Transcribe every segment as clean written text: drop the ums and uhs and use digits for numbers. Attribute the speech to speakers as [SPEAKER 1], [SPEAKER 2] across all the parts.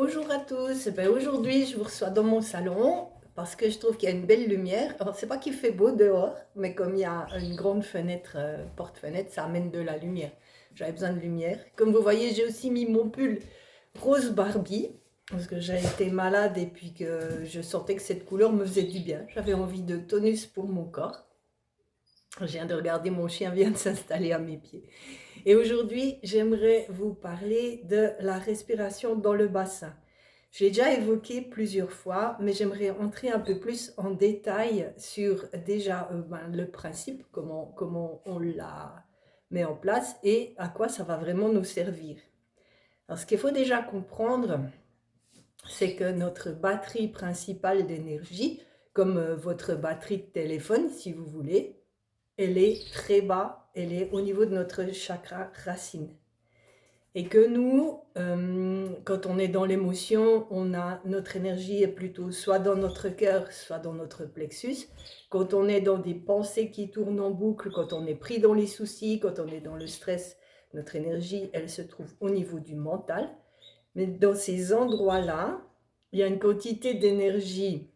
[SPEAKER 1] Bonjour à tous. Aujourd'hui, je vous reçois dans mon salon parce que je trouve qu'il y a une belle lumière. Alors, c'est pas qu'il fait beau dehors, mais comme il y a une grande fenêtre, porte-fenêtre, ça amène de la lumière. J'avais besoin de lumière. Comme vous voyez, j'ai aussi mis mon pull rose Barbie parce que j'ai été malade et puis que je sentais que cette couleur me faisait du bien. J'avais envie de tonus pour mon corps. Je viens de regarder, mon chien vient de s'installer à mes pieds. Et aujourd'hui, j'aimerais vous parler de la respiration dans le bassin. Je l'ai déjà évoqué plusieurs fois, mais j'aimerais entrer un peu plus en détail sur déjà le principe, comment on la met en place et à quoi ça va vraiment nous servir. Alors, ce qu'il faut déjà comprendre, c'est que notre batterie principale d'énergie, comme votre batterie de téléphone, si vous voulez, elle est très bas, elle est au niveau de notre chakra racine. Et que nous, quand on est dans l'émotion, notre énergie est plutôt soit dans notre cœur, soit dans notre plexus. Quand on est dans des pensées qui tournent en boucle, quand on est pris dans les soucis, quand on est dans le stress, notre énergie, elle se trouve au niveau du mental. Mais dans ces endroits-là, il y a une quantité d'énergie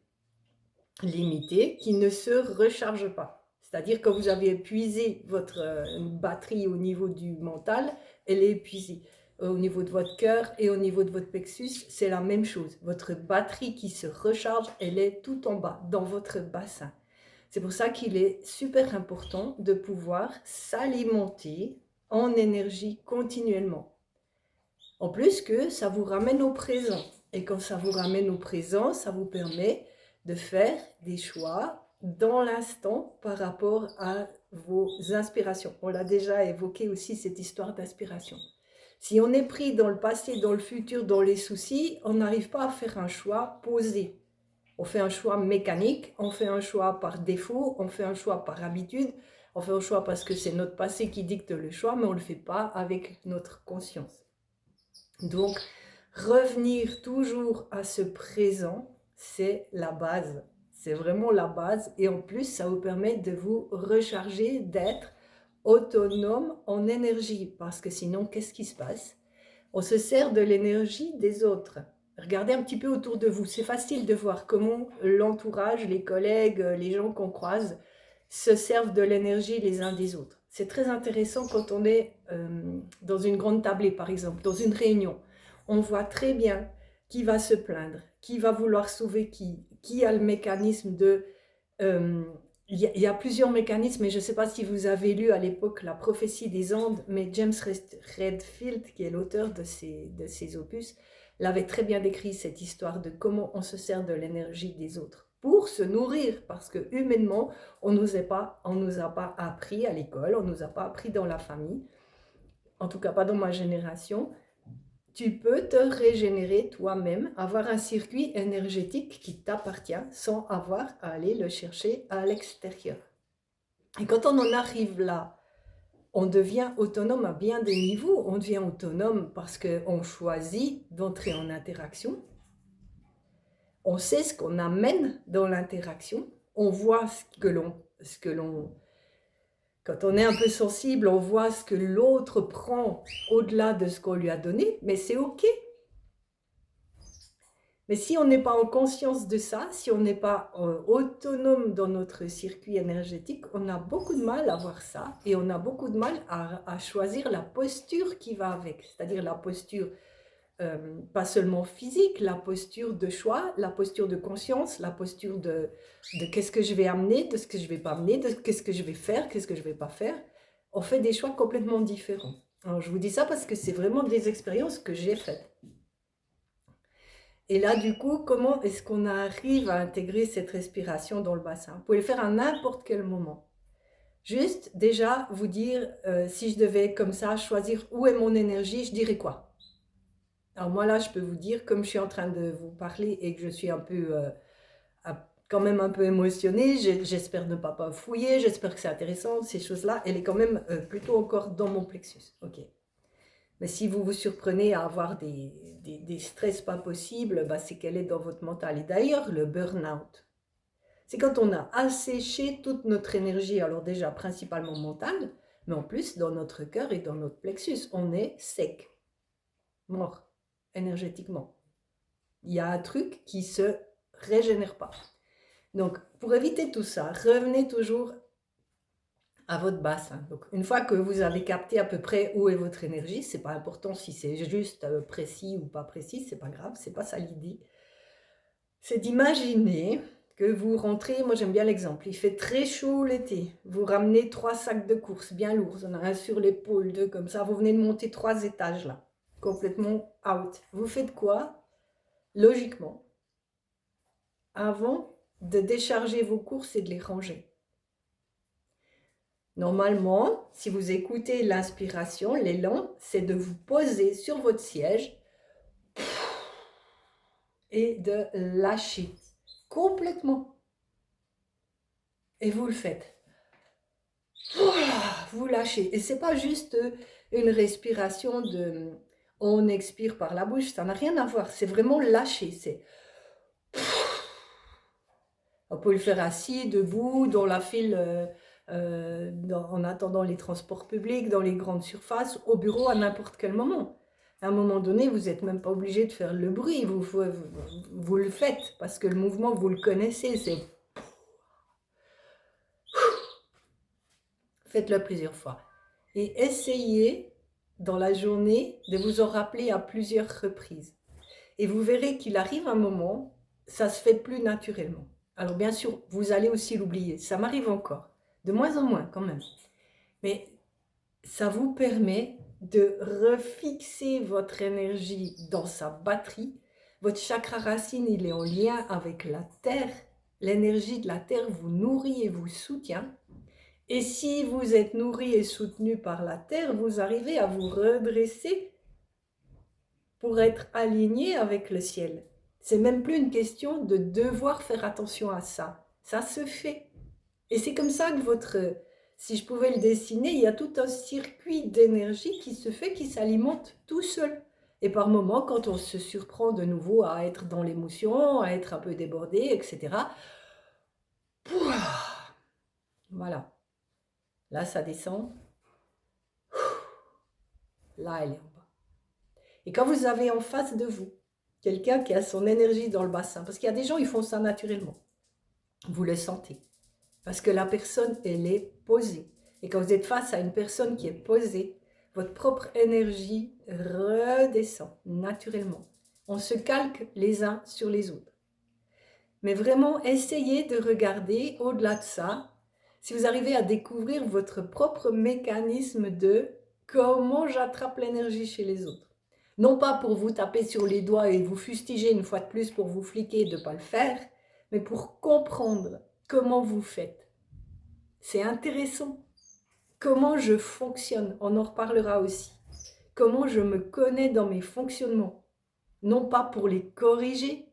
[SPEAKER 1] limitée qui ne se recharge pas. C'est-à-dire que vous avez épuisé votre batterie au niveau du mental, elle est épuisée. Au niveau de votre cœur et au niveau de votre plexus, c'est la même chose. Votre batterie qui se recharge, elle est tout en bas, dans votre bassin. C'est pour ça qu'il est super important de pouvoir s'alimenter en énergie continuellement. En plus que ça vous ramène au présent. Et quand ça vous ramène au présent, ça vous permet de faire des choix dans l'instant par rapport à vos inspirations. On l'a déjà évoqué aussi, cette histoire d'inspiration. Si on est pris dans le passé, dans le futur, dans les soucis, on n'arrive pas à faire un choix posé. On fait un choix mécanique, on fait un choix par défaut, on fait un choix par habitude, on fait un choix parce que c'est notre passé qui dicte le choix, mais on ne le fait pas avec notre conscience. Donc, revenir toujours à ce présent, c'est la base. C'est vraiment la base. Et en plus, ça vous permet de vous recharger, d'être autonome en énergie. Parce que sinon, qu'est-ce qui se passe? On se sert de l'énergie des autres. Regardez un petit peu autour de vous. C'est facile de voir comment l'entourage, les collègues, les gens qu'on croise se servent de l'énergie les uns des autres. C'est très intéressant quand on est dans une grande tablée, par exemple, dans une réunion. On voit très bien qui va se plaindre, qui va vouloir sauver qui a le mécanisme de... il y a plusieurs mécanismes, et je ne sais pas si vous avez lu à l'époque La prophétie des Andes, mais James Redfield, qui est l'auteur de ces opus, l'avait très bien décrit, cette histoire de comment on se sert de l'énergie des autres pour se nourrir, parce que humainement, on ne nous a pas appris à l'école, on ne nous a pas appris dans la famille, en tout cas pas dans ma génération. Tu peux te régénérer toi-même, avoir un circuit énergétique qui t'appartient sans avoir à aller le chercher à l'extérieur. Et quand on en arrive là, on devient autonome à bien des niveaux. On devient autonome parce qu'on choisit d'entrer en interaction. On sait ce qu'on amène dans l'interaction. On voit ce que l'on quand on est un peu sensible, on voit ce que l'autre prend au-delà de ce qu'on lui a donné, mais c'est OK. Mais si on n'est pas en conscience de ça, si on n'est pas autonome dans notre circuit énergétique, on a beaucoup de mal à voir ça et on a beaucoup de mal à choisir la posture qui va avec, c'est-à-dire la posture pas seulement physique, la posture de choix, la posture de conscience, la posture de qu'est-ce que je vais amener, de ce que je ne vais pas amener, de qu'est-ce que je vais faire, qu'est-ce que je ne vais pas faire. On fait des choix complètement différents. Alors je vous dis ça parce que c'est vraiment des expériences que j'ai faites. Et là, du coup, comment est-ce qu'on arrive à intégrer cette respiration dans le bassin? Vous pouvez le faire à n'importe quel moment. Juste, déjà, vous dire, si je devais comme ça choisir où est mon énergie, je dirais quoi? Alors moi, là, je peux vous dire, comme je suis en train de vous parler et que je suis un peu, quand même un peu émotionnée, j'espère ne pas fouiller, j'espère que c'est intéressant, ces choses-là, elle est quand même plutôt encore dans mon plexus. Ok. Mais si vous vous surprenez à avoir des stress pas possibles, bah, c'est qu'elle est dans votre mental. Et d'ailleurs, le burn-out, c'est quand on a asséché toute notre énergie, alors déjà principalement mentale, mais en plus dans notre cœur et dans notre plexus. On est sec, mort, énergétiquement. Il y a un truc qui se régénère pas. Donc, pour éviter tout ça, revenez toujours à votre bassin. Donc, une fois que vous avez capté à peu près où est votre énergie, c'est pas important si c'est juste précis ou pas précis, c'est pas grave, c'est pas ça l'idée. C'est d'imaginer que vous rentrez, moi j'aime bien l'exemple, il fait très chaud l'été, vous ramenez 3 sacs de course bien lourds, vous en avez un sur l'épaule, 2 comme ça, vous venez de monter 3 étages là, complètement out. Vous faites quoi? Logiquement, avant de décharger vos courses et de les ranger. Normalement, si vous écoutez l'inspiration, l'élan, c'est de vous poser sur votre siège et de lâcher complètement. Et vous le faites. Vous lâchez. Et c'est pas juste une respiration de on expire par la bouche, ça n'a rien à voir. C'est vraiment lâcher. C'est on peut le faire assis, debout, dans la file, en attendant les transports publics, dans les grandes surfaces, au bureau, à n'importe quel moment. À un moment donné, vous n'êtes même pas obligé de faire le bruit, vous le faites, parce que le mouvement, vous le connaissez, c'est... Faites-le plusieurs fois. Et essayez, dans la journée, de vous en rappeler à plusieurs reprises. Et vous verrez qu'il arrive un moment, ça se fait plus naturellement. Alors bien sûr, vous allez aussi l'oublier. Ça m'arrive encore. De moins en moins quand même. Mais ça vous permet de refixer votre énergie dans sa batterie. Votre chakra racine, il est en lien avec la terre. L'énergie de la terre vous nourrit et vous soutient. Et si vous êtes nourri et soutenu par la terre, vous arrivez à vous redresser pour être aligné avec le ciel. C'est même plus une question de devoir faire attention à ça. Ça se fait. Et c'est comme ça que si je pouvais le dessiner, il y a tout un circuit d'énergie qui se fait, qui s'alimente tout seul. Et par moments, quand on se surprend de nouveau à être dans l'émotion, à être un peu débordé, etc. Voilà. Là, ça descend. Là, elle est en bas. Et quand vous avez en face de vous quelqu'un qui a son énergie dans le bassin, parce qu'il y a des gens, ils font ça naturellement. Vous le sentez. Parce que la personne, elle est posée. Et quand vous êtes face à une personne qui est posée, votre propre énergie redescend naturellement. On se calque les uns sur les autres. Mais vraiment, essayez de regarder au-delà de ça, si vous arrivez à découvrir votre propre mécanisme de comment j'attrape l'énergie chez les autres. Non pas pour vous taper sur les doigts et vous fustiger une fois de plus pour vous fliquer de ne pas le faire, mais pour comprendre comment vous faites. C'est intéressant. Comment je fonctionne, on en reparlera aussi. Comment je me connais dans mes fonctionnements. Non pas pour les corriger,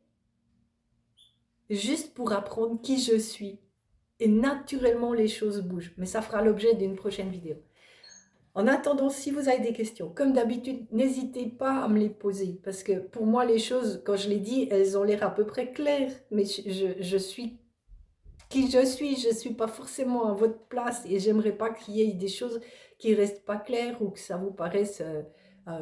[SPEAKER 1] juste pour apprendre qui je suis. Et naturellement, les choses bougent. Mais ça fera l'objet d'une prochaine vidéo. En attendant, si vous avez des questions, comme d'habitude, n'hésitez pas à me les poser. Parce que pour moi, les choses, quand je les dis, elles ont l'air à peu près claires. Mais je suis qui je suis pas forcément à votre place. Et j'aimerais pas qu'il y ait des choses qui restent pas claires ou que ça vous paraisse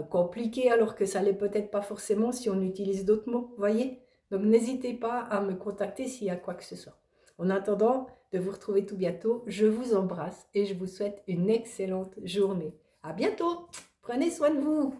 [SPEAKER 1] compliqué alors que ça l'est peut-être pas forcément si on utilise d'autres mots. Voyez? Donc n'hésitez pas à me contacter s'il y a quoi que ce soit. En attendant de vous retrouver tout bientôt, je vous embrasse et je vous souhaite une excellente journée. À bientôt. Prenez soin de vous.